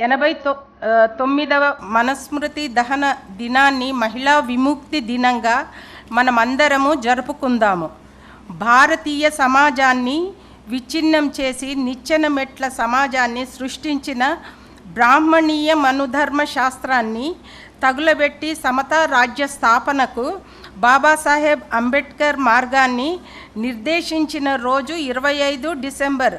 89వ మనుస్మృతి దహన దినాన్ని మహిళా విముక్తి దినంగా మనమందరము జరుపుకుందాము. భారతీయ సమాజాన్ని విచ్ఛిన్నం చేసి నిచ్చెన మెట్ల సమాజాన్ని సృష్టించిన బ్రాహ్మణీయ మనుధర్మ శాస్త్రాన్ని తగులబెట్టి సమతా రాజ్య స్థాపనకు బాబాసాహెబ్ అంబేద్కర్ మార్గాన్ని నిర్దేశించిన రోజు 25 డిసెంబర్.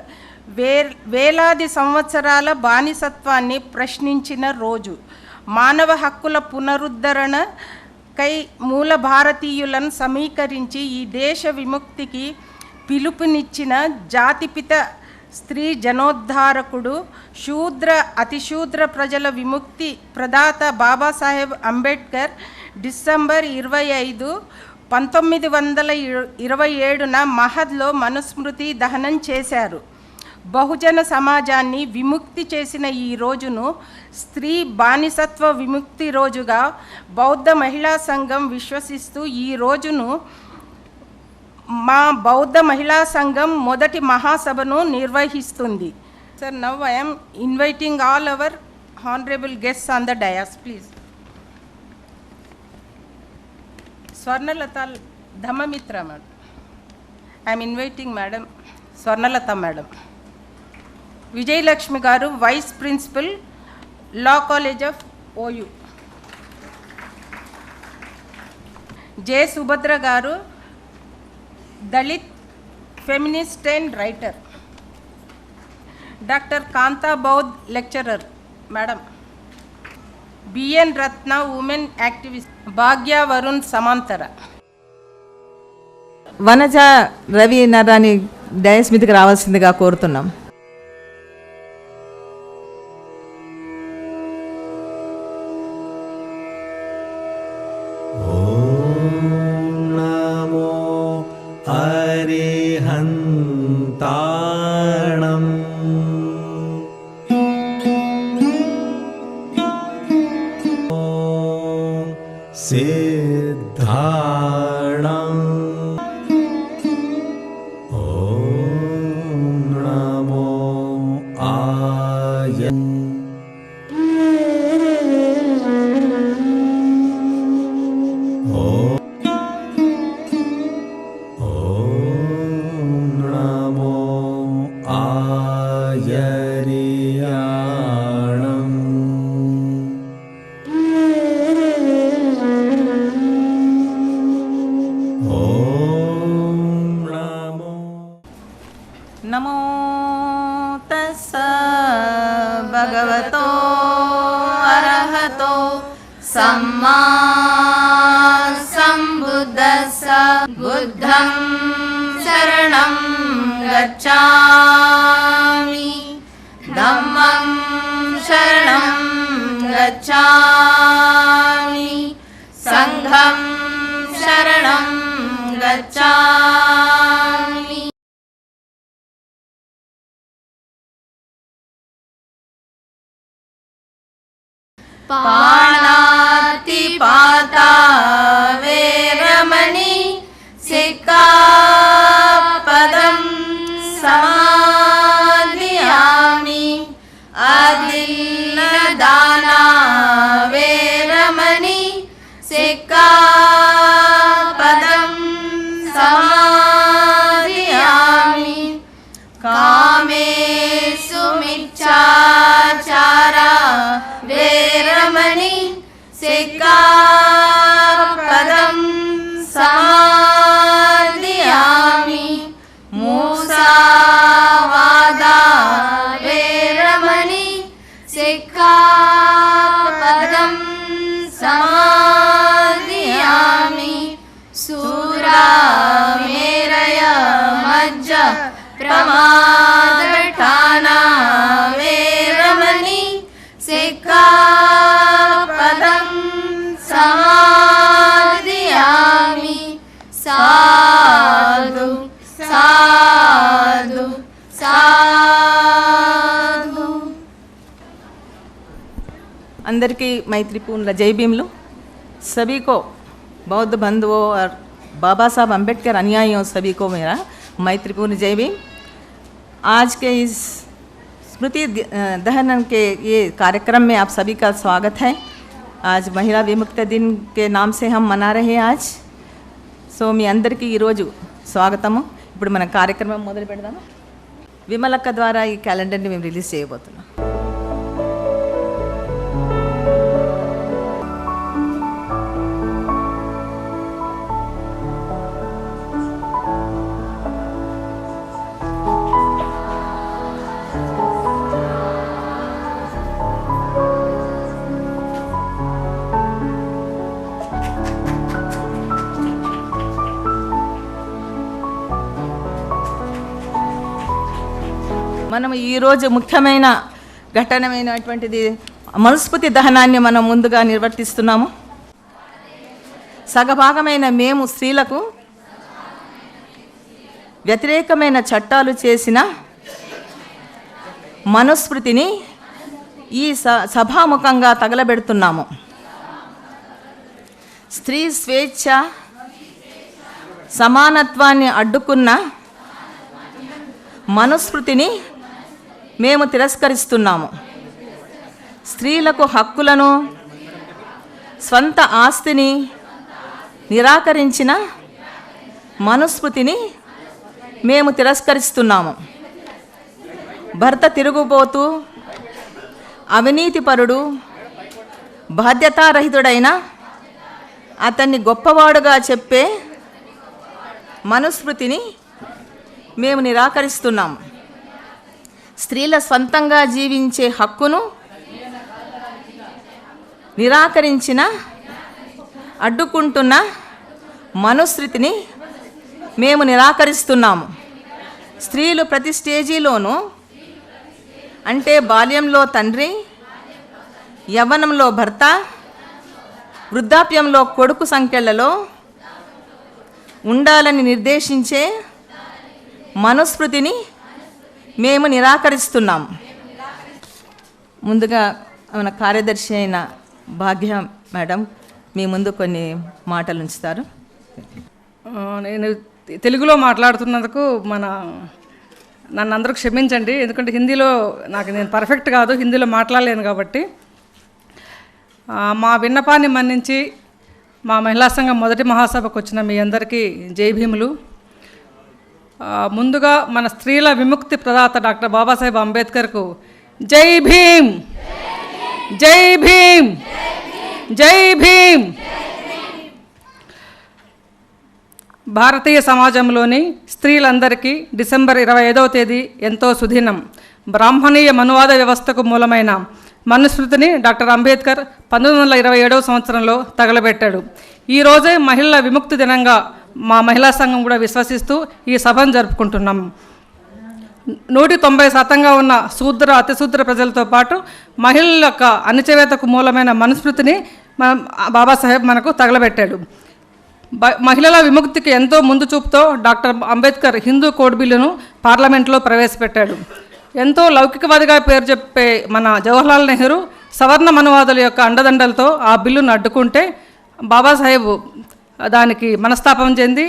వేలాది సంవత్సరాల బానిసత్వాన్ని ప్రశ్నించిన రోజు. మానవ హక్కుల పునరుద్ధరణకై మూల భారతీయులను సమీకరించి ఈ దేశ విముక్తికి పిలుపునిచ్చిన జాతిపిత, స్త్రీ జనోద్ధారకుడు, శూద్ర అతిశూద్ర ప్రజల విముక్తి ప్రదాత బాబాసాహెబ్ అంబేద్కర్ డిసెంబర్ 25, 1927న మహద్లో మనుస్మృతి దహనం చేశారు. బహుజన సమాజాన్ని విముక్తి చేసిన ఈ రోజును స్త్రీ బానిసత్వ విముక్తి రోజుగా బౌద్ధ మహిళా సంఘం విశ్వసిస్తూ ఈ రోజును మా బౌద్ధ మహిళా సంఘం మొదటి మహాసభను నిర్వహిస్తుంది. Sir, now I am inviting all our honorable guests on the dais, please. Swarnalata Dhamamitra madam. I am inviting madam Swarnalata madam. Vijay Lakshmi garu, Vice Principal, Law College of OU. J. Subhadra garu, Dalit feminist and writer. Dr. Kanta Baud, lecturer, madam. B.N. Ratna, women activist. Bhagya Varun Samantara. Vanaja Ravi Narayani dais మీదకి రావాల్సిందిగా కోరుతున్నాం. హరిహంతాణం సిద్ధాణం ఓం నమో ఆయ నమో తస్స భగవతో అర్హతో సమ్మా సంబుద్దస్స. బుద్ధం శరణం గచ్ఛామి, ధమ్మం శరణం గచ్ఛామి, సంఘం శరణం గచ్ఛామి. పాణాతిపాతా వేరమణి సిక్కాపదం సమాధియామి. అదిల్లదానా వేరమణి సిక్కాపదం సమాధియామి. కామేషు మిచ్ఛాచారా వేరమణి సిక్కాపదం సమాధియామి. మూసావాదా వేరమణి సిక్కాపదం సమాధియామి. సూరామేరయ మజ్జ ప్రమాదఠానా వేరమణి సిక్కాపదం సమాధియామి. సాధు సాధు సాధు. అందరికీ मैत्रीपूर्ण जय भीमलो. सभी को बौद्ध बंधुओं और बाबा साहब अम्बेडकर अनुयायियों सभी को मेरा मैत्रीपूर्ण जय भीम. आज के इस स्मृति दहन के ये कार्यक्रम में आप सभी का स्वागत है। आज महिला विमुक्त दिन के नाम से हम मना रहे हैं आज। సో మీ అందరికీ ఈరోజు స్వాగతము. ఇప్పుడు మన కార్యక్రమం మొదలు పెడదాము. విమలక్క ద్వారా ఈ క్యాలెండర్ని మేము రిలీజ్ చేయబోతున్నాం. మనం ఈరోజు ముఖ్యమైన ఘటనమైనటువంటిది మనుస్మృతి దహనాన్ని మనం ముందుగా నిర్వర్తిస్తున్నాము. సగభాగమైన మేము స్త్రీలకు వ్యతిరేకమైన చట్టాలు చేసిన మనుస్మృతిని ఈ సభాముఖంగా తగలబెడుతున్నాము. స్త్రీ స్వేచ్ఛ సమానత్వాన్ని అడ్డుకున్న మనుస్మృతిని మేము తిరస్కరిస్తున్నాము. స్త్రీలకు హక్కులను స్వంత ఆస్తిని నిరాకరించిన మనుస్మృతిని మేము తిరస్కరిస్తున్నాము. భర్త తిరుగుబోతూ అవినీతిపరుడు బాధ్యతారహితుడైన అతన్ని గొప్పవాడుగా చెప్పే మనుస్మృతిని మేము నిరాకరిస్తున్నాము. స్త్రీల స్వంతంగా జీవించే హక్కును నిరాకరించిన అడ్డుకుంటున్న మనుస్మృతిని మేము నిరాకరిస్తున్నాము. స్త్రీలు ప్రతి స్టేజీలోనూ అంటే బాల్యంలో తండ్రి, యవ్వనంలో భర్త, వృద్ధాప్యంలో కొడుకు సంఖ్యలలో ఉండాలని నిర్దేశించే మనుస్మృతిని మేము నిరాకరిస్తున్నాం. ముందుగా మన కార్యదర్శి అయిన భాగ్య మేడం మీ ముందు కొన్ని మాటలు ఉంచుతారు. నేను తెలుగులో మాట్లాడుతున్నందుకు నన్ను అందరూ క్షమించండి. ఎందుకంటే హిందీలో నేను పర్ఫెక్ట్ కాదు, హిందీలో మాట్లాడలేను కాబట్టి. మా విన్నపాన్ని మన్నించి మా మహిళా సంఘం మొదటి మహాసభకు వచ్చిన మీ అందరికీ జై భీములు. ముందుగా మన స్త్రీల విముక్తి ప్రదాత డాక్టర్ బాబాసాహెబ్ అంబేద్కర్కు జై భీమ్, జై భీమ్, జై భీమ్. భారతీయ సమాజంలోని స్త్రీలందరికీ డిసెంబర్ 25వ తేదీ ఎంతో సుదినం. బ్రాహ్మణీయ మనువాద వ్యవస్థకు మూలమైన మనుస్మృతిని డాక్టర్ అంబేద్కర్ 1927వ సంవత్సరంలో తగలబెట్టాడు. ఈరోజే మహిళల విముక్తి దినంగా మా మహిళా సంఘం కూడా విశ్వసిస్తూ ఈ సభను జరుపుకుంటున్నాం. 190% ఉన్న శూద్ర అతిశూద్ర ప్రజలతో పాటు మహిళల యొక్క అణచివేతకు మూలమైన మనుస్మృతిని బాబాసాహెబ్ మనకు తగలబెట్టాడు. మహిళల విముక్తికి ఎంతో ముందు చూపుతో డాక్టర్ అంబేద్కర్ హిందూ కోడ్ బిల్లును పార్లమెంట్లో ప్రవేశపెట్టాడు. ఎంతో లౌకికవాదిగా పేరు చెప్పే మన జవహర్లాల్ నెహ్రూ సవర్ణ మనువాదుల యొక్క అండదండలతో ఆ బిల్లును అడ్డుకుంటే బాబాసాహెబ్ దానికి మనస్తాపం చెంది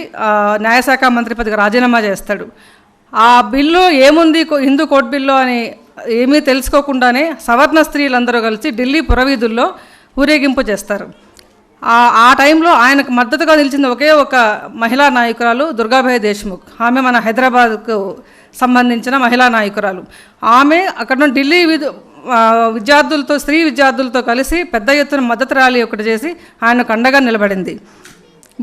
న్యాయశాఖ మంత్రి పదవికి రాజీనామా చేస్తాడు. ఆ బిల్లు ఏముంది హిందూ కోడ్ బిల్లు అని ఏమీ తెలుసుకోకుండానే సవర్ణ స్త్రీలందరూ కలిసి ఢిల్లీ పురవీధుల్లో ఊరేగింపు చేస్తారు. ఆ టైంలో ఆయనకు మద్దతుగా నిలిచింది ఒకే ఒక మహిళా నాయకురాలు దుర్గాబాయి దేశ్ముఖ్. ఆమె మన హైదరాబాద్కు సంబంధించిన మహిళా నాయకురాలు. ఆమె అక్కడ ఢిల్లీ విద్యార్థులతో స్త్రీ విద్యార్థులతో కలిసి పెద్ద ఎత్తున మద్దతు ర్యాలీ ఒకటి చేసి ఆయనకు అండగా నిలబడింది.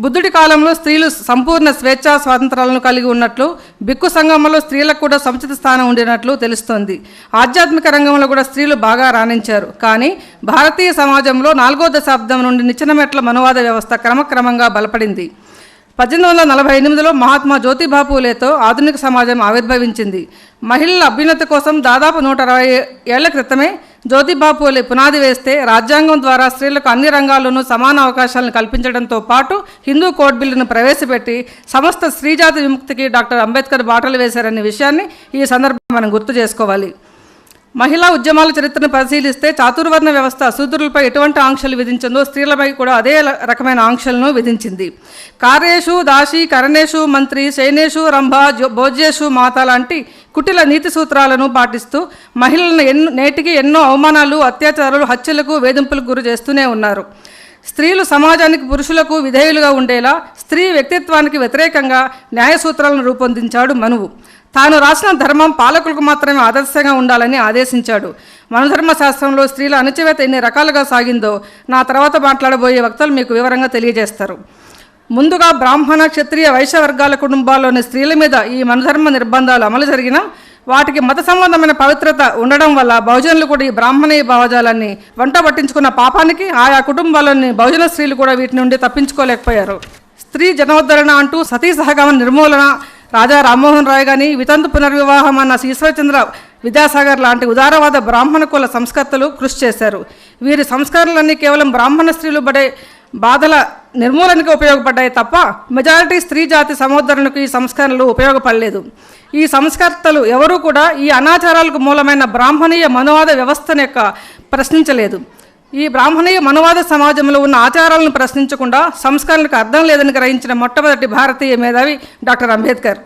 బుద్ధుడి కాలంలో స్త్రీలు సంపూర్ణ స్వేచ్ఛా స్వాతంత్రాలను కలిగి ఉన్నట్లు, బిక్కు సంఘంలో స్త్రీలకు కూడా సముచిత స్థానం ఉండినట్లు తెలుస్తోంది. ఆధ్యాత్మిక రంగంలో కూడా స్త్రీలు బాగా రాణించారు. కానీ భారతీయ సమాజంలో 4వ దశాబ్దం నుండి నిచ్చెనమెట్ల మనువాద వ్యవస్థ క్రమక్రమంగా బలపడింది. 1848లో మహాత్మా జ్యోతిబా పూలేతో ఆధునిక సమాజం ఆవిర్భవించింది. మహిళల అభ్యున్నతి కోసం దాదాపు 160 ఏళ్ల క్రితమే జ్యోతిబా పూలే పునాది వేస్తే రాజ్యాంగం ద్వారా స్త్రీలకు అన్ని రంగాల్లోనూ సమాన అవకాశాలను కల్పించడంతో పాటు హిందూ కోడ్ బిల్లును ప్రవేశపెట్టి సమస్త స్త్రీజాతి విముక్తికి డాక్టర్ అంబేద్కర్ బాటలు వేశారనే విషయాన్ని ఈ సందర్భంగా మనం గుర్తు చేసుకోవాలి. మహిళా ఉద్యమాల చరిత్రను పరిశీలిస్తే చాతుర్వర్ణ వ్యవస్థ శూద్రులపై ఎటువంటి ఆంక్షలు విధించిందో స్త్రీలపై కూడా అదే రకమైన ఆంక్షలను విధించింది. కార్యేషు దాసి కరణేషు మంత్రి శయనేషు రంభ భోజ్యేషు మాత లాంటి కుటిల నీతి సూత్రాలను పాటిస్తూ మహిళలను నేటికి ఎన్నో అవమానాలు, అత్యాచారాలు, హత్యలకు, వేధింపులకు గురి చేస్తూనే ఉన్నారు. స్త్రీలు సమాజానికి పురుషులకు విధేయులుగా ఉండేలా స్త్రీ వ్యక్తిత్వానికి వ్యతిరేకంగా న్యాయ సూత్రాలను రూపొందించాడు మనువు. తాను రాసిన ధర్మం పాలకులకు మాత్రమే ఆదర్శంగా ఉండాలని ఆదేశించాడు. మనుధర్మ శాస్త్రంలో స్త్రీల అణచివేత ఎన్ని రకాలుగా సాగిందో నా తర్వాత మాట్లాడబోయే వక్తలు మీకు వివరంగా తెలియజేస్తారు. ముందుగా బ్రాహ్మణ, క్షత్రియ, వైశ్య వర్గాల కుటుంబాల్లోని స్త్రీల మీద ఈ మనుధర్మ నిర్బంధాలు అమలు జరిగినా వాటికి మత సంబంధమైన పవిత్రత ఉండడం వల్ల బహుజనులు కూడా ఈ బ్రాహ్మణీయ భావజాలాన్ని వంట పట్టించుకున్న పాపానికి ఆయా కుటుంబాల్లోని బహుజన స్త్రీలు కూడా వీటి నుండి తప్పించుకోలేకపోయారు. స్త్రీ జనోద్ధరణ అంటూ సతీ సహగమన నిర్మూలన రాజా రామ్మోహన్ రాయ్ కానీ, వితంతు పునర్వివాహం అన్న ఈశ్వరచంద్ర విద్యాసాగర్ లాంటి ఉదారవాద బ్రాహ్మణ కుల సంస్కర్తలు కృషి చేశారు. వీరి సంస్కరణలన్నీ కేవలం బ్రాహ్మణ స్త్రీలు పడే బాధల నిర్మూలనకు ఉపయోగపడ్డాయి తప్ప మెజారిటీ స్త్రీ జాతి సమోద్ధరణకు ఈ సంస్కరణలు ఉపయోగపడలేదు. ఈ సంస్కర్తలు ఎవరూ కూడా ఈ అనాచారాలకు మూలమైన బ్రాహ్మణీయ మనువాద వ్యవస్థను ప్రశ్నించలేదు. ఈ బ్రాహ్మణీయ మనువాద సమాజంలో ఉన్న ఆచారాలను ప్రశ్నించకుండా సంస్కరణలకు అర్థం లేదని గ్రహించిన మొట్టమొదటి భారతీయ మేధావి డాక్టర్ అంబేద్కర్.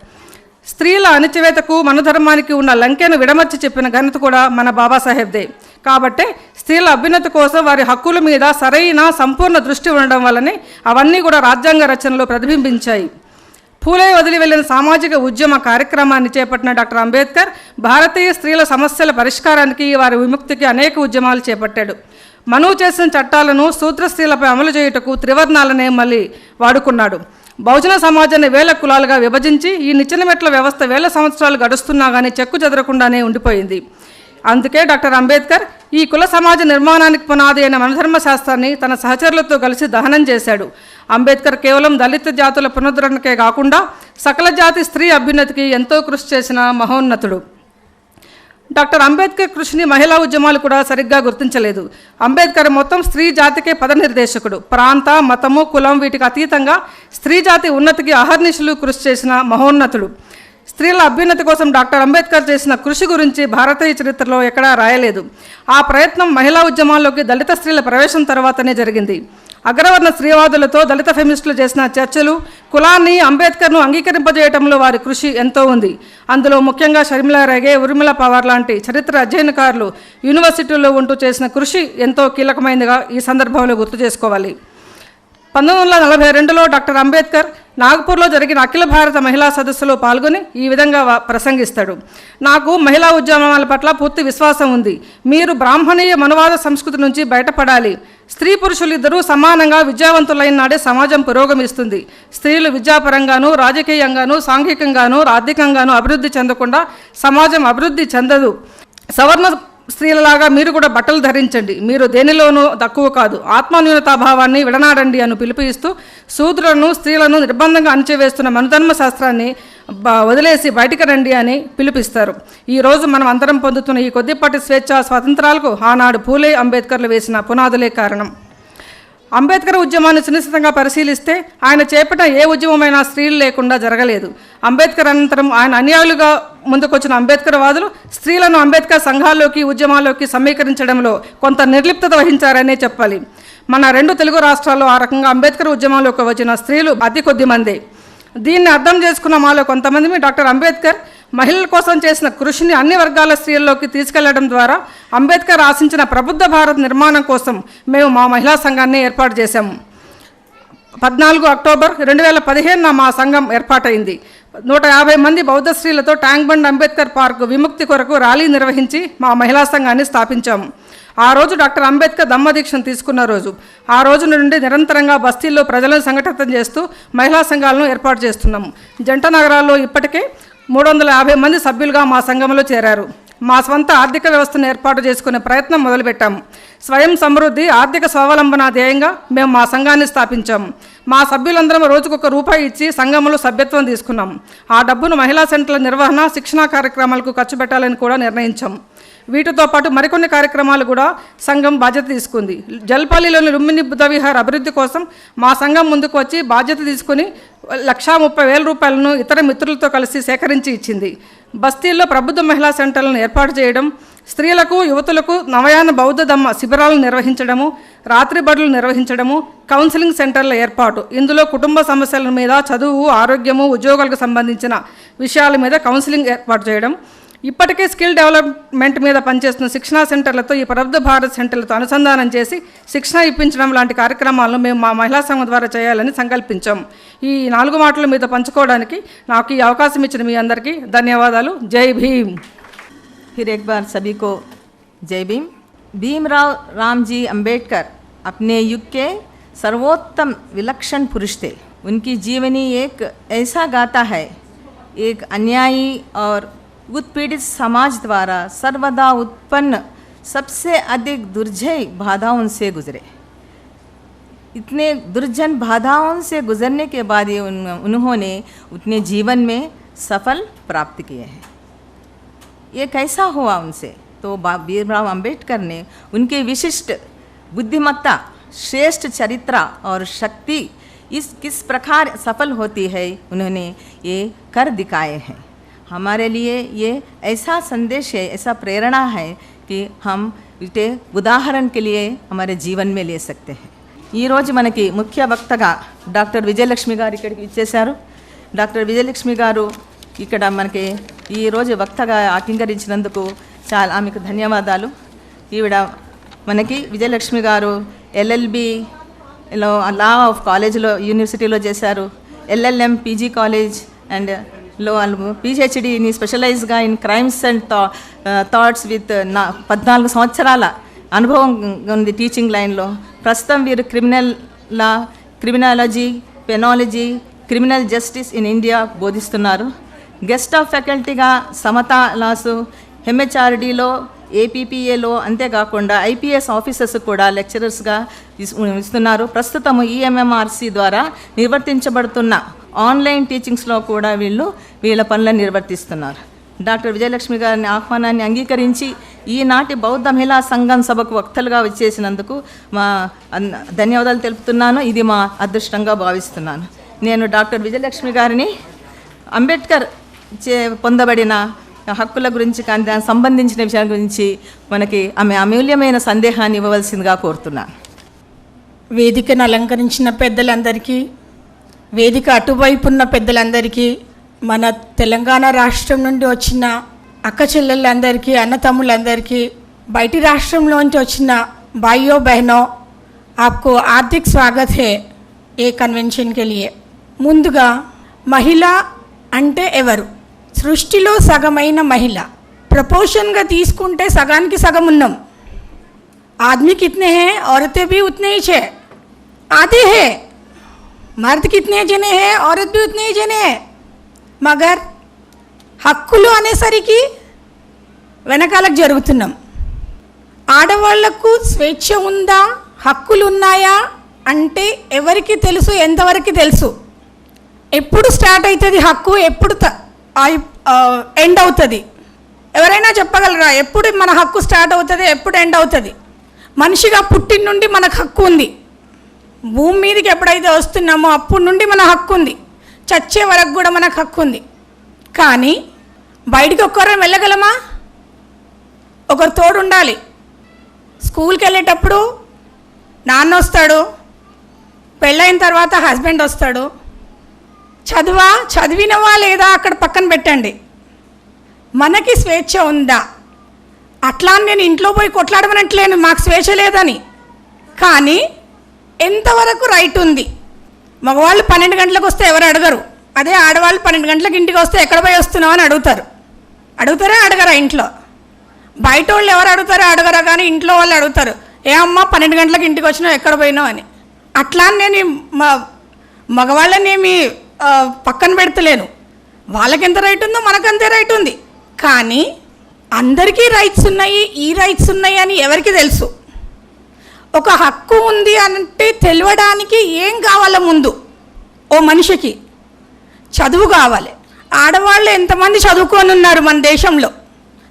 స్త్రీల అణచివేతకు, మనుధర్మానికి ఉన్న లంకెను విడమర్చి చెప్పిన ఘనత కూడా మన బాబాసాహెబ్దే. కాబట్టే స్త్రీల అభ్యున్నతి కోసం వారి హక్కుల మీద సరైన సంపూర్ణ దృష్టి ఉండడం వల్లనే అవన్నీ కూడా రాజ్యాంగ రచనలో ప్రతిబింబించాయి. పూలే వదిలి వెళ్లిన సామాజిక ఉద్యమ కార్యక్రమాన్ని చేపట్టిన డాక్టర్ అంబేద్కర్ భారతీయ స్త్రీల సమస్యల పరిష్కారానికి, వారి విముక్తికి అనేక ఉద్యమాలు చేపట్టాడు. మనువు చేసిన చట్టాలను శూద్ర స్త్రీలపై అమలు చేయుటకు త్రివర్ణాలనే మళ్ళీ వాడుకున్నాడు. బహుజన సమాజాన్ని వేల కులాలుగా విభజించి ఈ నిచ్చెన మెట్ల వ్యవస్థ వేల సంవత్సరాలు గడుస్తున్నా కానీ చెక్కు చెదరకుండానే ఉండిపోయింది. అందుకే డాక్టర్ అంబేద్కర్ ఈ కుల సమాజ నిర్మాణానికి పునాది అయిన మనధర్మ శాస్త్రాన్ని తన సహచరులతో కలిసి దహనం చేశాడు. అంబేద్కర్ కేవలం దళిత జాతుల పునరుద్ధరణకే కాకుండా సకల జాతి స్త్రీ అభ్యున్నతికి ఎంతో కృషి చేసిన మహోన్నతుడు. డాక్టర్ అంబేద్కర్ కృషిని మహిళా ఉద్యమాలు కూడా సరిగ్గా గుర్తించలేదు. అంబేద్కర్ మొత్తం స్త్రీ జాతికే పదనిర్దేశకుడు. ప్రాంత, మతము, కులం వీటికి అతీతంగా స్త్రీ జాతి ఉన్నతికి అహర్నిశలు కృషి చేసిన మహోన్నతుడు. స్త్రీల అభ్యున్నతి కోసం డాక్టర్ అంబేద్కర్ చేసిన కృషి గురించి భారతీయ చరిత్రలో ఎక్కడా రాయలేదు. ఆ ప్రయత్నం మహిళా ఉద్యమాల్లోకి దళిత స్త్రీల ప్రవేశం తర్వాతనే జరిగింది. అగ్రవర్ణ స్త్రీవాదులతో దళిత ఫెమినిస్టులు చేసిన చర్చలు, కులాన్ని, అంబేద్కర్ను అంగీకరింపజేయడంలో వారి కృషి ఎంతో ఉంది. అందులో ముఖ్యంగా షర్మిలా రేగే, ఉర్మిళ పవార్ లాంటి చరిత్ర అధ్యయనకారులు యూనివర్సిటీల్లో ఉంటూ చేసిన కృషి ఎంతో కీలకమైనదిగా ఈ సందర్భంలో గుర్తు చేసుకోవాలి. 1942లో డాక్టర్ అంబేద్కర్ నాగపూర్లో జరిగిన అఖిల భారత మహిళా సదస్సులో పాల్గొని ఈ విధంగా ప్రసంగిస్తాడు. నాకు మహిళా ఉద్యమాల పట్ల పూర్తి విశ్వాసం ఉంది. మీరు బ్రాహ్మణీయ మనువాద సంస్కృతి నుంచి బయటపడాలి. స్త్రీ పురుషులు ఇద్దరూ సమానంగా విద్యావంతులైన నాడే సమాజం పురోగమిస్తుంది. స్త్రీలు విద్యాపరంగాను, రాజకీయంగాను, సాంఘికంగాను, ఆర్థికంగాను అభివృద్ధి చెందకుండా సమాజం అభివృద్ధి చెందదు. సవర్ణ స్త్రీలలాగా మీరు కూడా బట్టలు ధరించండి. మీరు దేనిలోనూ తక్కువ కాదు. ఆత్మన్యూనతాభావాన్ని విడనాడండి అని పిలుపు ఇస్తూ శూద్రులను, స్త్రీలను నిర్బంధంగా అణచివేస్తున్న మనుధర్మ శాస్త్రాన్ని వదిలేసి బయటికి రండి అని పిలుపిస్తారు. ఈరోజు మనం అందరం పొందుతున్న ఈ కొద్దిపాటి స్వేచ్ఛ, స్వాతంత్రాలకు ఆనాడు పూలే, అంబేద్కర్లు వేసిన పునాదులే కారణం. అంబేద్కర్ ఉద్యమాన్ని సునిశ్చితంగా పరిశీలిస్తే ఆయన చేపట్టిన ఏ ఉద్యమమైనా స్త్రీలు లేకుండా జరగలేదు. అంబేద్కర్ అనంతరం ఆయన అనుయాయులుగా ముందుకొచ్చిన అంబేద్కర్ వాదులు స్త్రీలను అంబేద్కర్ సంఘాల్లోకి, ఉద్యమాల్లోకి సమీకరించడంలో కొంత నిర్లిప్తత వహించారనే చెప్పాలి. మన 2 తెలుగు రాష్ట్రాల్లో ఆ రకంగా అంబేద్కర్ ఉద్యమంలోకి వచ్చిన స్త్రీలు అతి కొద్ది మందే. దీన్ని అర్థం చేసుకున్న మాలో కొంతమంది డాక్టర్ అంబేద్కర్ మహిళల కోసం చేసిన కృషిని అన్ని వర్గాల స్త్రీల్లోకి తీసుకెళ్లడం ద్వారా అంబేద్కర్ ఆశించిన ప్రబుద్ధ భారత్ నిర్మాణం కోసం మేము మా మహిళా సంఘాన్ని ఏర్పాటు చేశాము. 14 అక్టోబర్ 2015 మా సంఘం ఏర్పాటైంది. 150 మంది బౌద్ధ స్త్రీలతో ట్యాంక్ బండ్ అంబేద్కర్ పార్క్ విముక్తి కొరకు ర్యాలీ నిర్వహించి మా మహిళా సంఘాన్ని స్థాపించాము. ఆ రోజు డాక్టర్ అంబేద్కర్ దమ్మదీక్షను తీసుకున్న రోజు. ఆ రోజు నుండి నిరంతరంగా బస్తీల్లో ప్రజలను సంఘటితం చేస్తూ మహిళా సంఘాలను ఏర్పాటు చేస్తున్నాము. జంట నగరాల్లో ఇప్పటికే 350 మంది సభ్యులుగా మా సంఘంలో చేరారు. మా స్వంత ఆర్థిక వ్యవస్థను ఏర్పాటు చేసుకునే ప్రయత్నం మొదలుపెట్టాము. స్వయం సమృద్ధి, ఆర్థిక స్వావలంబన ధ్యేయంగా మేము మా సంఘాన్ని స్థాపించాము. మా సభ్యులందరం రోజుకు ₹1 ఇచ్చి సంఘంలో సభ్యత్వం తీసుకున్నాము. ఆ డబ్బును మహిళా సెంటర్ల నిర్వహణ, శిక్షణా కార్యక్రమాలకు ఖర్చు పెట్టాలని కూడా నిర్ణయించాము. వీటితో పాటు మరికొన్ని కార్యక్రమాలు కూడా సంఘం బాధ్యత తీసుకుంది. జల్పల్లిలోని లుంబిని బుద్ధ విహార్ అభివృద్ధి కోసం మా సంఘం ముందుకు వచ్చి బాధ్యత తీసుకుని ₹1,30,000 ఇతర మిత్రులతో కలిసి సేకరించి ఇచ్చింది. బస్తీల్లో ప్రబుద్ధ మహిళా సెంటర్లను ఏర్పాటు చేయడం, స్త్రీలకు యువతులకు నవయాన బౌద్ధ ధమ్మ శిబిరాలను నిర్వహించడము, రాత్రి బడులు నిర్వహించడము, కౌన్సిలింగ్ సెంటర్ల ఏర్పాటు. ఇందులో కుటుంబ సమస్యల మీద, చదువు, ఆరోగ్యము, ఉద్యోగాలకు సంబంధించిన విషయాల మీద కౌన్సిలింగ్ ఏర్పాటు చేయడం. ఇప్పటికే స్కిల్ డెవలప్మెంట్ మీద పనిచేస్తున్న శిక్షణా సెంటర్లతో ఈ ప్రబుద్ధ భారత్ సెంటర్లతో అనుసంధానం చేసి శిక్షణ ఇప్పించడం లాంటి కార్యక్రమాలను మేము మా మహిళా సంఘం ద్వారా చేయాలని సంకల్పించాం. ఈ 4 మాటలు మీతో పంచుకోవడానికి నాకు ఈ అవకాశం ఇచ్చిన మీ అందరికీ ధన్యవాదాలు. జై భీమ్. फिर एक बार सभी को जय भीम. भीमराव रामजी अंबेडकर अपने युग के सर्वोत्तम विलक्षण पुरुष थे. उनकी जीवनी एक ऐसा गाथा है, एक अन्यायी और उत्पीड़ित समाज द्वारा सर्वदा उत्पन्न सबसे अधिक दुर्जय बाधाओं से गुजरे. इतने दुर्जन बाधाओं से गुजरने के बाद ये उन्होंने अपने जीवन में सफल प्राप्त किए हैं. ये कैसा हुआ उनसे? तो भीमराव अंबेडकर ने उनके विशिष्ट बुद्धिमत्ता, श्रेष्ठ चरित्र और शक्ति किस प्रकार सफल होती है, उन्होंने ये कर दिखाए हैं. हमारे लिए ये ऐसा संदेश है, ऐसा प्रेरणा है कि हम इसे उदाहरण के लिए हमारे जीवन में ले सकते हैं. ఈ రోజు మనకి ముఖ్య వక్తగా డాక్టర్ విజయలక్ష్మి గారు ఇక్కడికి ఇచ్చేశారు. డాక్టర్ విజయలక్ష్మి గారు ఇక్కడ మనకి ఈరోజు వక్తగా ఆకింకరించినందుకు చాలా ఆమెకు ధన్యవాదాలు. ఈవిడ మనకి విజయలక్ష్మి గారు LLBలో లా ఆఫ్ కాలేజ్లో యూనివర్సిటీలో చేశారు. LLM పీజీ కాలేజ్ అండ్ లో PhD ఇన్ స్పెషలైజ్గా in crimes and thoughts with 14 సంవత్సరాల అనుభవం ఉంది టీచింగ్ లైన్లో. ప్రస్తుతం వీరు criminal law, criminology, penology, criminal justice in India బోధిస్తున్నారు. గెస్ట్ ఆఫ్ ఫ్యాకల్టీగా సమతా లాసు, MHRDలో, APPAలో, అంతేకాకుండా IPS ఆఫీసర్స్ కూడా లెక్చరర్స్గా ఇస్తున్నారు. ప్రస్తుతం EMMRC ద్వారా నిర్వర్తించబడుతున్న ఆన్లైన్ టీచింగ్స్లో కూడా వీళ్ళ పనులను నిర్వర్తిస్తున్నారు. డాక్టర్ విజయలక్ష్మి గారిని ఆహ్వానాన్ని అంగీకరించి ఈనాటి బౌద్ధ మహిళా సంఘం సభకు వక్తలుగా వచ్చేసినందుకు మా ధన్యవాదాలు తెలుపుతున్నాను. ఇది మా అదృష్టంగా భావిస్తున్నాను. నేను డాక్టర్ విజయలక్ష్మి గారిని అంబేద్కర్ పొందబడిన హక్కుల గురించి కానీ దానికి సంబంధించిన విషయాల గురించి మనకి ఆమె అమూల్యమైన సందేహాన్ని ఇవ్వవలసిందిగా కోరుతున్నాను. వేదికను అలంకరించిన పెద్దలందరికీ, వేదిక అటువైపు ఉన్న పెద్దలందరికీ, మన తెలంగాణ రాష్ట్రం నుండి వచ్చిన అక్క చెల్లెళ్ళందరికీ, అన్నతమ్ములందరికీ, బయటి రాష్ట్రంలోంచి వచ్చిన భాइयों बहनों, आपको हार्दिक स्वागत है ఏ కన్వెన్షన్కి లియే. ముందుగా మహిళ అంటే ఎవరు? సృష్టిలో సగమైన మహిళ. ప్రపోర్షన్గా తీసుకుంటే సగానికి సగం ఉన్నాం. आदमी कितने हैं, औरतें भी उतने ही है, आधे हैं. मर्द कितने जने हैं, औरत भी उतने ही जने हैं. मगर హక్కులు అనేసరికి వెనకాలకు జరుగుతున్నాం. ఆడవాళ్లకు స్వేచ్ఛ ఉందా, హక్కులు ఉన్నాయా అంటే ఎవరికి తెలుసు? ఎంతవరకు తెలుసు? ఎప్పుడు స్టార్ట్ అవుతుంది హక్కు, ఎప్పుడు ఎండ్ అవుతుంది? ఎవరైనా చెప్పగలరా? ఎప్పుడు మన హక్కు స్టార్ట్ అవుతుంది, ఎప్పుడు ఎండ్ అవుతుంది? మనిషిగా పుట్టిన నుండి మనకు హక్కు ఉంది. భూమి మీదకి ఎప్పుడైతే వస్తున్నామో అప్పటి నుండి మన హక్కు ఉంది. చచ్చే వరకు కూడా మనకు హక్కు ఉంది. కానీ బయటికి ఒక్కరం వెళ్ళగలమా? ఒకరు తోడు ఉండాలి. స్కూల్కి వెళ్ళేటప్పుడు నాన్న వస్తాడు, పెళ్ళైన తర్వాత హస్బెండ్ వస్తాడు. చదివినవా లేదా అక్కడ పక్కన పెట్టండి. మనకి స్వేచ్ఛ ఉందా? అట్లా నేను ఇంట్లో పోయి కొట్లాడమనట్లేను మాకు స్వేచ్ఛ లేదని. కానీ ఎంతవరకు రైట్ ఉంది? మగవాళ్ళు 12 గంటలకు వస్తే ఎవరు అడగరు. అదే ఆడవాళ్ళు 12 గంటలకు ఇంటికి వస్తే ఎక్కడ పోయి వస్తున్నావు అని అడుగుతారు. అడుగుతారా అడగరా? ఇంట్లో బయట వాళ్ళు ఎవరు అడుగుతారో అడగరా, కానీ ఇంట్లో వాళ్ళు అడుగుతారు. ఏ అమ్మ 12 గంటలకు ఇంటికి వచ్చినావు, ఎక్కడ పోయినావు అని. అట్లా నేను మగవాళ్ళనేమి పక్కన పెడతలేను. వాళ్ళకెంత రైట్ ఉందో మనకంతే రైట్ ఉంది. కానీ అందరికీ రైట్స్ ఉన్నాయి, ఈ రైట్స్ ఉన్నాయి అని ఎవరికి తెలుసు? ఒక హక్కు ఉంది అంటే తెలియడానికి ఏం కావాలో? ముందు ఓ మనిషికి చదువు కావాలి. ఆడవాళ్ళు ఎంతమంది చదువుకొని ఉన్నారు మన దేశంలో?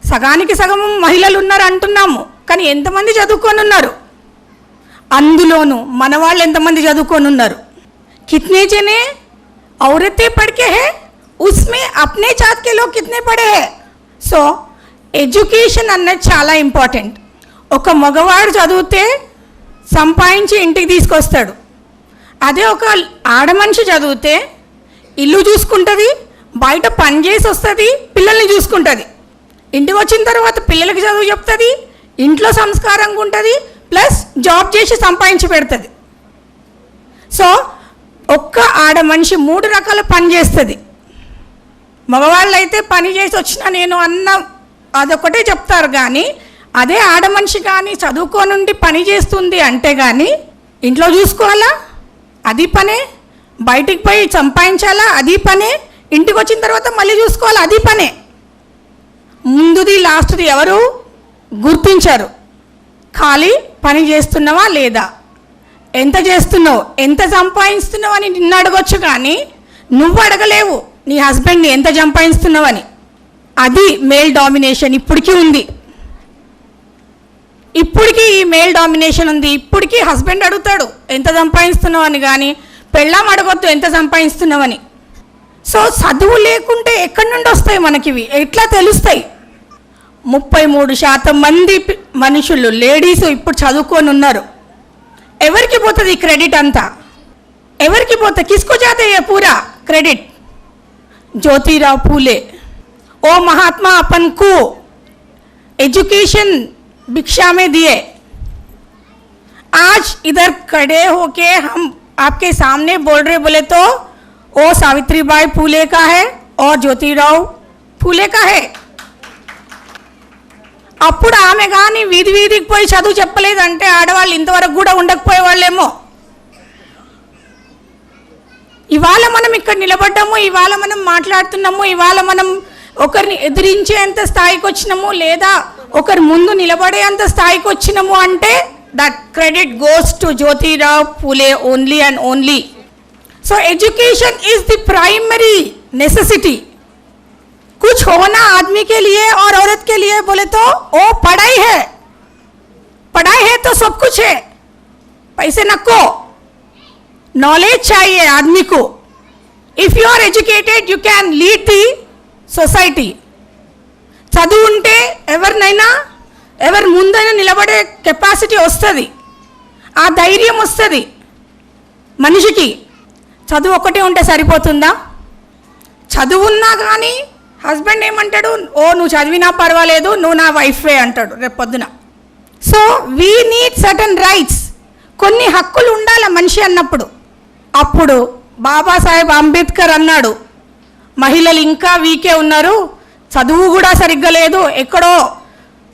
సగానికి సగం మహిళలు ఉన్నారు అంటున్నాము, కానీ ఎంతమంది చదువుకొని ఉన్నారు? అందులోనూ మన వాళ్ళు ఎంతమంది చదువుకొని ఉన్నారు? కితనే జనే औरतें पढ़ के है, उसमें अपने जात के लोग कितने पढ़े हैं? सो ఎడ్యుకేషన్ అన్నది చాలా ఇంపార్టెంట్. ఒక మగవాడు చదివితే సంపాదించి ఇంటికి తీసుకొస్తాడు. అదే ఒక ఆడమనిషి చదివితే ఇల్లు చూసుకుంటుంది, బయట పని చేసి వస్తుంది, పిల్లల్ని చూసుకుంటుంది. ఇంటికి వచ్చిన తర్వాత పిల్లలకి చదువు చెప్తుంది, ఇంట్లో సంస్కారంగా ఉంటుంది, ప్లస్ జాబ్ చేసి సంపాదించి పెడుతుంది. సో ఒక్క ఆడ మనిషి 3 రకాల పని చేస్తుంది. మగవాళ్ళు అయితే పని చేసి వచ్చినా నేను అన్న అదొకటే చెప్తారు, కానీ అదే ఆడ మనిషి కానీ చదువుకోనుండి పని చేస్తుంది అంటే కానీ ఇంట్లో చూసుకోవాలా అది పనే, బయటికి పోయి సంపాదించాలా అది పనే, ఇంటికి వచ్చిన తర్వాత మళ్ళీ చూసుకోవాలా అది పనే. ముందుది లాస్ట్ది ఎవరు గుర్తించారు. ఖాళీ పని చేస్తున్నావా లేదా, ఎంత చేస్తున్నావు, ఎంత సంపాదిస్తున్నావు అని నిన్ను అడగొచ్చు, కానీ నువ్వు అడగలేవు నీ హస్బెండ్ని ఎంత సంపాదిస్తున్నావని. అది మేల్ డామినేషన్ ఇప్పటికీ ఉంది. ఇప్పటికీ ఈ మేల్ డామినేషన్ ఉంది. ఇప్పటికీ హస్బెండ్ అడుగుతాడు ఎంత సంపాదిస్తున్నావు అని, కానీ పెళ్ళాం అడగొద్దు ఎంత సంపాదిస్తున్నావని. సో చదువు లేకుంటే ఎక్కడి నుండి వస్తాయి మనకివి, ఎట్లా తెలుస్తాయి? 33% మంది మనుషులు లేడీస్ ఇప్పుడు చదువుకొని ఉన్నారు. ఎవరికి పోతుంది ఈ క్రెడిట్ అంతా? ఎవరికి పోతుంది? కిస్కో జాతే ये पूरा क्रेडिट? ज्योतिराव फूले ओ महात्मा अपन को एजुकेशन भिक्षा में दिए. आज इधर खड़े होके हम आपके सामने बोल रहे बोले तो ओ सावित्रीबाई फूले का है और ज्योतिराव फूले का है. అప్పుడు ఆమె కానీ వీధి వీధికి పోయి చదువు చెప్పలేదంటే ఆడవాళ్ళు ఇంతవరకు కూడా ఉండకపోయేవాళ్ళేమో. ఇవాళ మనం ఇక్కడ నిలబడ్డాము, ఇవాళ మనం మాట్లాడుతున్నాము, ఇవాళ మనం ఒకరిని ఎదిరించేంత స్థాయికి వచ్చినాము, లేదా ఒకరి ముందు నిలబడేంత స్థాయికి వచ్చినాము అంటే that credit goes to Jyotirao Phule only and only. So education is the primary necessity. कुछ होना आदमी के लिए और औरत के लिए बोले तो वो पढ़ाई है. पढ़ाई है तो सब कुछ है. पैसे नको, नॉलेज चाहिए आदमी को. If you are educated you can lead the society. చదువు ఉంటే ఎవరినైనా ఎవరి ముందైనా నిలబడే కెపాసిటీ వస్తుంది, ఆ ధైర్యం వస్తుంది మనిషికి. చదువు ఒకటే ఉంటే సరిపోతుందా? చదువు ఉన్నా కానీ హస్బెండ్ ఏమంటాడు, ఓ నువ్వు చదివినా పర్వాలేదు, నువ్వు నా వైఫే అంటాడు రేపు పొద్దున. So we need certain rights. కొన్ని హక్కులు ఉండాలి మనిషి అన్నప్పుడు. అప్పుడు బాబాసాహెబ్ అంబేద్కర్ అన్నాడు, మహిళలు ఇంకా వీకే ఉన్నారు, చదువు కూడా సరిగ్గా లేదు, ఎక్కడో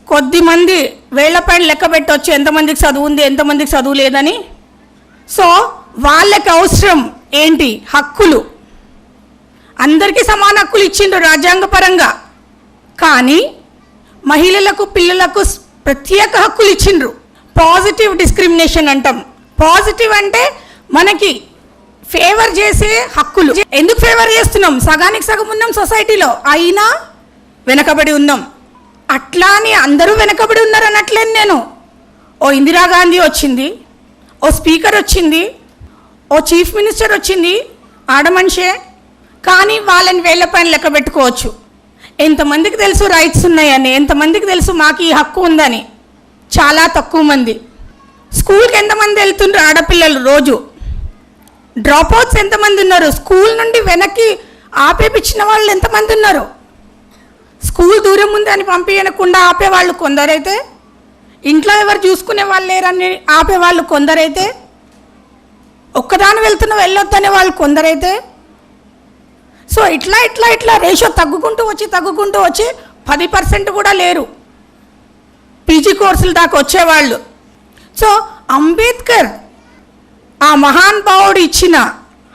కొద్ది మంది వేళ్లపైన లెక్క పెట్టవచ్చు ఎంతమందికి చదువు ఉంది ఎంతమందికి చదువు లేదని. సో వాళ్ళకి అవసరం ఏంటి? హక్కులు. అందరికీ సమాన హక్కులు ఇచ్చిండ్రు రాజ్యాంగపరంగా, కానీ మహిళలకు పిల్లలకు ప్రత్యేక హక్కులు ఇచ్చిండ్రు. పాజిటివ్ డిస్క్రిమినేషన్ అంటాం. పాజిటివ్ అంటే మనకి ఫేవర్ చేసే హక్కులు. ఎందుకు ఫేవర్ చేస్తున్నాం? సగానికి సగం ఉన్నాం సొసైటీలో, అయినా వెనకబడి ఉన్నాం. అట్లా అని అందరూ వెనకబడి ఉన్నారు అనట్లేదు నేను. ఓ ఇందిరాగాంధీ వచ్చింది, ఓ స్పీకర్ వచ్చింది, ఓ చీఫ్ మినిస్టర్ వచ్చింది, ఆడమనిషే, కానీ వాళ్ళని వేళ్లపైన లెక్క పెట్టుకోవచ్చు. ఎంతమందికి తెలుసు రైట్స్ ఉన్నాయని, ఎంతమందికి తెలుసు మాకు ఈ హక్కు ఉందని? చాలా తక్కువ మంది. స్కూల్కి ఎంతమంది వెళ్తుండ్రు ఆడపిల్లలు రోజు? డ్రాప్ అవుట్స్ ఎంతమంది ఉన్నారు? స్కూల్ నుండి వెనక్కి ఆపేపించిన వాళ్ళు ఎంతమంది ఉన్నారు? స్కూల్ దూరం ఉంది అని పంపించకుండా ఆపేవాళ్ళు కొందరైతే, ఇంట్లో ఎవరు చూసుకునే వాళ్ళు లేరని ఆపేవాళ్ళు కొందరైతే, ఒక్కదాని వెళ్తున్న వెళ్ళొద్దనే వాళ్ళు కొందరైతే. సో ఇట్లా ఇట్లా ఇట్లా రేషియో తగ్గుకుంటూ వచ్చి 10% కూడా లేరు పీజీ కోర్సులు దాకా వచ్చేవాళ్ళు. సో అంబేద్కర్ ఆ మహాన్ భావుడు ఇచ్చిన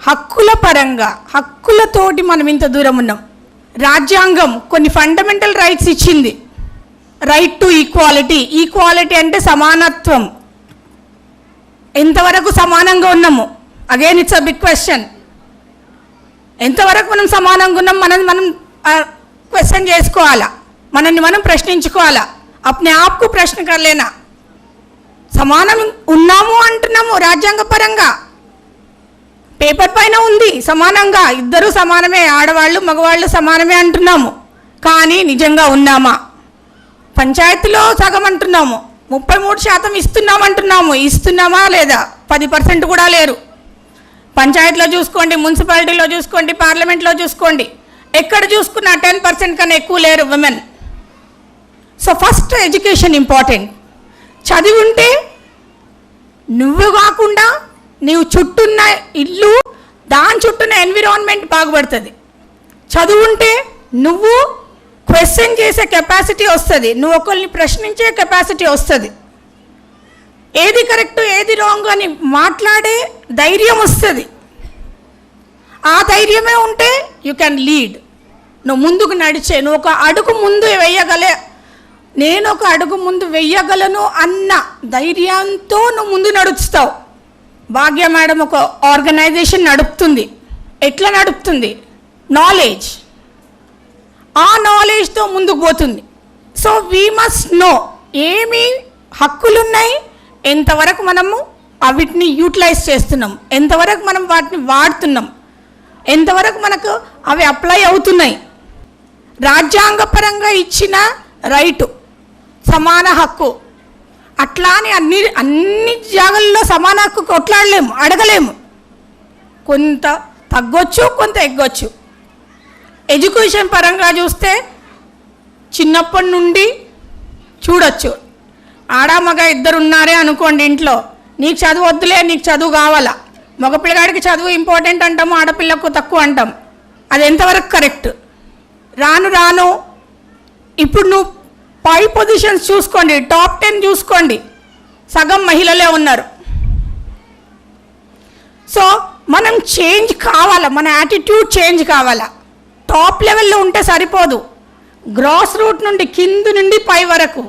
హక్కుల పరంగా, హక్కులతోటి మనం ఇంత దూరం ఉన్నాం. రాజ్యాంగం కొన్ని ఫండమెంటల్ రైట్స్ ఇచ్చింది. Right to equality. ఈక్వాలిటీ అంటే సమానత్వం. ఎంతవరకు సమానంగా ఉన్నాము? Again it's a big question. ఎంతవరకు మనం సమానంగా ఉన్నాం? మనల్ని మనం క్వశ్చన్ చేసుకోవాలా, మనల్ని మనం ప్రశ్నించుకోవాలా. అప్నే ఆప్కు ప్రశ్న కర్లేనా. సమానం ఉన్నాము అంటున్నాము రాజ్యాంగపరంగా, పేపర్ పైన ఉంది సమానంగా, ఇద్దరూ సమానమే, ఆడవాళ్ళు మగవాళ్ళు సమానమే అంటున్నాము, కానీ నిజంగా ఉన్నామా? పంచాయతీలో సగం అంటున్నాము, 33% ఇస్తున్నామంటున్నాము. ఇస్తున్నామా లేదా? 10% కూడా లేరు. పంచాయతీలో చూసుకోండి, మున్సిపాలిటీలో చూసుకోండి, పార్లమెంట్లో చూసుకోండి, ఎక్కడ చూసుకున్నా 10% కన్నా ఎక్కువ లేరు women. So first education important. చదివి ఉంటే నువ్వు కాకుండా నీవు చుట్టూన్న ఇల్లు, దాని చుట్టూన్న ఎన్విరాన్మెంట్ బాగుపడుతుంది. చదువుంటే నువ్వు క్వశ్చన్ చేసే కెపాసిటీ వస్తుంది, నువ్వు ఒకరిని ప్రశ్నించే కెపాసిటీ వస్తుంది, ఏది కరెక్ట్ ఏది రాంగ్ అని మాట్లాడే ధైర్యం వస్తుంది. ఆ ధైర్యమే ఉంటే యూ క్యాన్ లీడ్. నువ్వు ముందుకు నడిచే, నువ్వు ఒక అడుగు ముందు నేను ఒక అడుగు ముందు వెయ్యగలను అన్న ధైర్యంతో నువ్వు ముందు నడుస్తావు. భాగ్య మేడం ఒక ఆర్గనైజేషన్ నడుపుతుంది. ఎట్లా నడుపుతుంది? నాలెడ్జ్. ఆ నాలెడ్జ్తో ముందుకు పోతుంది. సో వీ మస్ట్ నో ఏమి హక్కులున్నాయి, ఎంతవరకు మనము వీటిని యూటిలైజ్ చేస్తున్నాం, ఎంతవరకు మనం వాటిని వాడుతున్నాం, ఎంతవరకు మనకు అవి అప్లై అవుతున్నాయి. రాజ్యాంగపరంగా ఇచ్చిన రైటు సమాన హక్కు, అట్లా అని అన్ని జాగాల్లో సమాన హక్కు కొట్లాడలేము, అడగలేము. కొంత తగ్గొచ్చు, కొంత ఎగ్గొచ్చు. ఎడ్యుకేషన్ పరంగా చూస్తే చిన్నప్పటి నుండి చూడొచ్చు. ఆడమగ ఇద్దరు ఉన్నారే అనుకోండి ఇంట్లో, నీకు చదువు వద్దులే, నీకు చదువు కావాలా. మగపిల్లగాడికి చదువు ఇంపార్టెంట్ అంటాము, ఆడపిల్లకు తక్కువ అంటాం. అది ఎంతవరకు కరెక్ట్? రాను రాను ఇప్పుడు నువ్వు 5 పొజిషన్స్ చూసుకోండి, టాప్ 10 చూసుకోండి, సగం మహిళలే ఉన్నారు. సో మనం చేంజ్ కావాలా, మన యాటిట్యూడ్ చేంజ్ కావాలా. టాప్ లెవెల్లో ఉంటే సరిపోదు, గ్రాస్ రూట్ నుండి కింద నుండి పై వరకు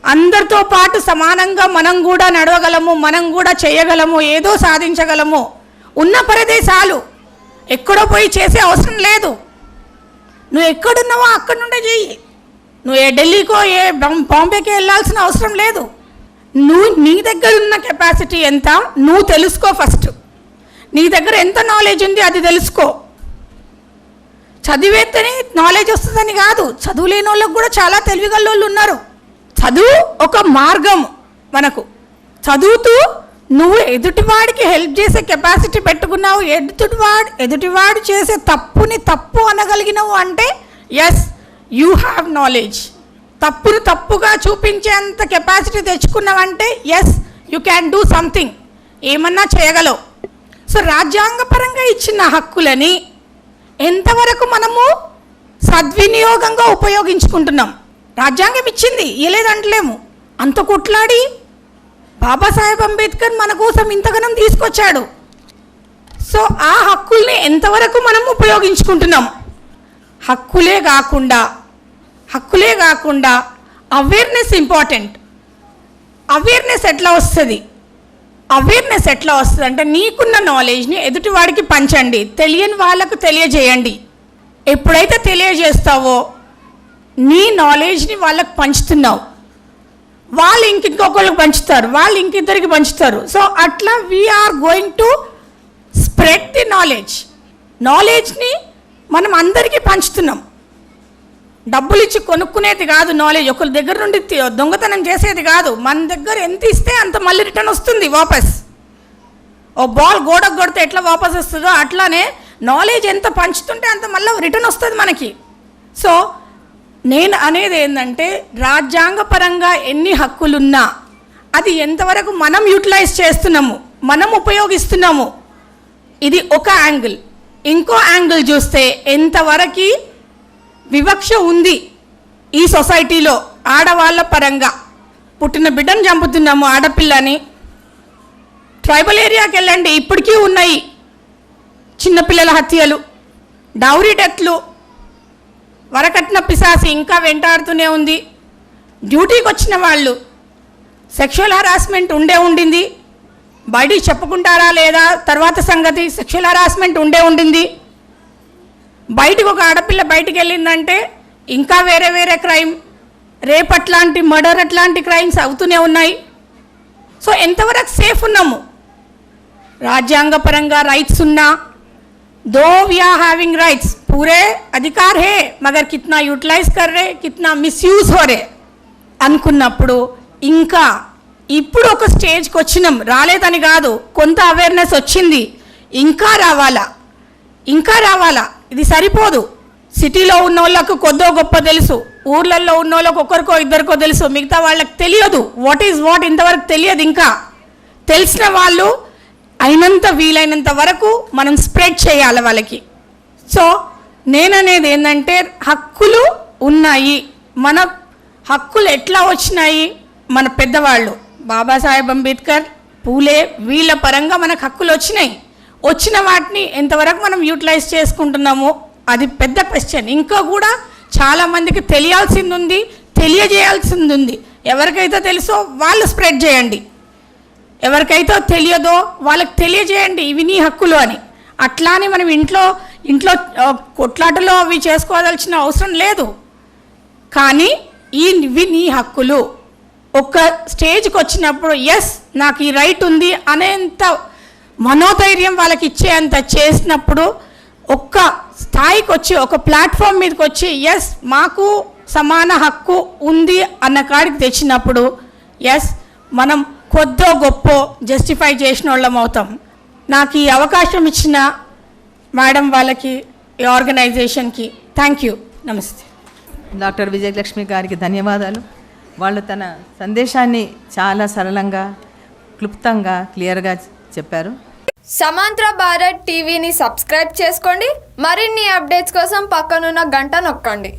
అందరితో పాటు సమానంగా మనం కూడా నడవగలము, మనం కూడా చేయగలము, ఏదో సాధించగలము. ఉన్న ప్రదేశాలు ఎక్కడో పోయి చేసే అవసరం లేదు. నువ్వు ఎక్కడున్నావో అక్కడి నుండే చెయ్యి. నువ్వు ఏ ఢిల్లీకో ఏ బాంబేకి వెళ్ళాల్సిన అవసరం లేదు. నువ్వు నీ దగ్గర ఉన్న కెపాసిటీ ఎంత నువ్వు తెలుసుకో. ఫస్ట్ నీ దగ్గర ఎంత నాలెడ్జ్ ఉంది అది తెలుసుకో. చదివేస్తేనే నాలెడ్జ్ వస్తుందని కాదు, చదువు లేని వాళ్ళకు కూడా చాలా తెలివిగల వాళ్ళు ఉన్నారు. చదువు ఒక మార్గం మనకు. చదువుతూ నువ్వు ఎదుటివాడికి హెల్ప్ చేసే కెపాసిటీ పెట్టుకున్నావు, ఎదుటివాడు చేసే తప్పుని తప్పు అనగలిగినావు అంటే ఎస్ యూ హ్యావ్ నాలెడ్జ్. తప్పును తప్పుగా చూపించేంత కెపాసిటీ తెచ్చుకున్నావంటే yes you can do something, ఏమన్నా చేయగలవు. సో రాజ్యాంగపరంగా ఇచ్చిన హక్కులని ఎంతవరకు మనము సద్వినియోగంగా ఉపయోగించుకుంటున్నాం? రాజ్యాంగం ఇచ్చింది, ఇవ్వలేదంటలేము. అంత కొట్లాడి బాబాసాహెబ్ అంబేద్కర్ మన కోసం ఇంతగానం తీసుకొచ్చాడు. సో ఆ హక్కుల్ని ఎంతవరకు మనం ఉపయోగించుకుంటున్నాం? హక్కులే కాకుండా అవేర్నెస్ ఇంపార్టెంట్. అవేర్నెస్ ఎట్లా వస్తుంది అంటే నీకున్న నాలెడ్జ్ని ఎదుటివాడికి పంచండి, తెలియని వాళ్ళకు తెలియజేయండి. ఎప్పుడైతే తెలియజేస్తావో నీ నాలెడ్జ్ని వాళ్ళకు పంచుతున్నావు, వాళ్ళు ఇంకొకరికి పంచుతారు, వాళ్ళు ఇంకిద్దరికి పంచుతారు. సో అట్లా we are going to spread the నాలెడ్జ్ని మనం అందరికీ పంచుతున్నాం. డబ్బులు ఇచ్చి కొనుక్కునేది కాదు నాలెడ్జ్, ఒకరి దగ్గర నుండి దొంగతనం చేసేది కాదు. మన దగ్గర ఎంత ఇస్తే అంత మళ్ళీ రిటర్న్ వస్తుంది వాపస్. ఓ బాల్ గోడకు కొడితే ఎట్లా వాపస్ వస్తుందో అట్లానే నాలెడ్జ్ ఎంత పంచుతుంటే అంత మళ్ళీ రిటర్న్ వస్తుంది మనకి. సో నేను అనేది ఏంటంటే రాజ్యాంగపరంగా ఎన్ని హక్కులున్నా అది ఎంతవరకు మనం యూటిలైజ్ చేస్తున్నాము, మనం ఉపయోగిస్తున్నాము, ఇది ఒక యాంగిల్. ఇంకో యాంగిల్ చూస్తే ఎంతవరకు వివక్ష ఉంది ఈ సొసైటీలో. ఆడవాళ్ళ పరంగా పుట్టిన బిడ్డను చంపుతున్నాము, ఆడపిల్లని. ట్రైబల్ ఏరియాకి వెళ్ళండి, ఇప్పటికీ ఉన్నాయి చిన్నపిల్లల హత్యలు, డౌరీ డెత్లు, వరకట్న పిశాసి ఇంకా వెంటాడుతూనే ఉంది. డ్యూటీకి వచ్చిన వాళ్ళు సెక్షువల్ హరాస్మెంట్ ఉండింది, బయటికి చెప్పుకుంటారా లేదా తర్వాత సంగతి. సెక్షువల్ హరాస్మెంట్ ఉండింది. బయటకు ఒక ఆడపిల్ల బయటికి వెళ్ళిందంటే ఇంకా వేరే క్రైమ్, రేప్ అట్లాంటి, మర్డర్ అట్లాంటి క్రైమ్స్ అవుతూనే ఉన్నాయి. సో ఎంతవరకు సేఫ్ ఉన్నాము? రాజ్యాంగపరంగా రైట్స్ ఉన్నా, दो वी आर हैविंग राइट्स, पूरे अधिकार है, मगर कितना यूटिलाइज कर रहे, कितना मिसयूज हो रहे, అనుకున్నప్పుడు ఇంకా ఇప్పుడు ఒక స్టేజ్కి వచ్చినాం, రాలేదని కాదు, కొంత అవేర్నెస్ వచ్చింది, ఇంకా రావాలా. ఇది సరిపోదు. సిటీలో ఉన్న వాళ్ళకు కొద్దో గొప్ప తెలుసు, ఊర్లలో ఉన్న వాళ్ళకు ఒకరికో ఇద్దరికో తెలుసు, మిగతా వాళ్ళకి తెలియదు. వాట్ ఈజ్ వాట్ ఇంతవరకు తెలియదు. ఇంకా తెలిసిన వాళ్ళు వీలైనంత వరకు మనం స్ప్రెడ్ చేయాలి వాళ్ళకి. సో నేననేది ఏంటంటే హక్కులు ఉన్నాయి. మన హక్కులు ఎట్లా వచ్చినాయి? మన పెద్దవాళ్ళు బాబాసాహెబ్ అంబేద్కర్, పూలే, వీళ్ళ పరంగా మనకు హక్కులు వచ్చిన వాటిని ఎంతవరకు మనం యూటిలైజ్ చేసుకుంటున్నామో అది పెద్ద క్వశ్చన్. ఇంకా కూడా చాలామందికి తెలియాల్సింది ఉంది, తెలియజేయాల్సింది ఉంది. ఎవరికైతే తెలుసో వాళ్ళు స్ప్రెడ్ చేయండి, ఎవరికైతే తెలియదో వాళ్ళకి తెలియజేయండి ఇవి నీ హక్కులు అని. అట్లానే మనం ఇంట్లో కొట్లాటలో అవి చేసుకోవాల్సిన అవసరం లేదు. కానీ ఇవి నీ హక్కులు. ఒక స్టేజ్కి వచ్చినప్పుడు ఎస్ నాకు ఈ రైట్ ఉంది అనేంత మనోధైర్యం వాళ్ళకి ఇచ్చేంత చేసినప్పుడు, ఒక్క స్థాయికి వచ్చి ఒక ప్లాట్ఫామ్ మీదకి వచ్చి ఎస్ మాకు సమాన హక్కు ఉంది అన్న కాడికి తెచ్చినప్పుడు ఎస్ మనం కొద్దో గొప్ప జస్టిఫై చేసిన వాళ్ళం అవుతాం. నాకు ఈ అవకాశం ఇచ్చిన మేడం వాళ్ళకి, ఈ ఆర్గనైజేషన్కి థ్యాంక్ యూ. నమస్తే. డాక్టర్ విజయలక్ష్మి గారికి ధన్యవాదాలు. వాళ్ళు తన సందేశాన్ని చాలా సరళంగా, క్లుప్తంగా, క్లియర్గా చెప్పారు. సమాంతర భారత్ టీవీని సబ్స్క్రైబ్ చేసుకోండి. మరిన్ని అప్డేట్స్ కోసం పక్కనున్న గంట నొక్కండి.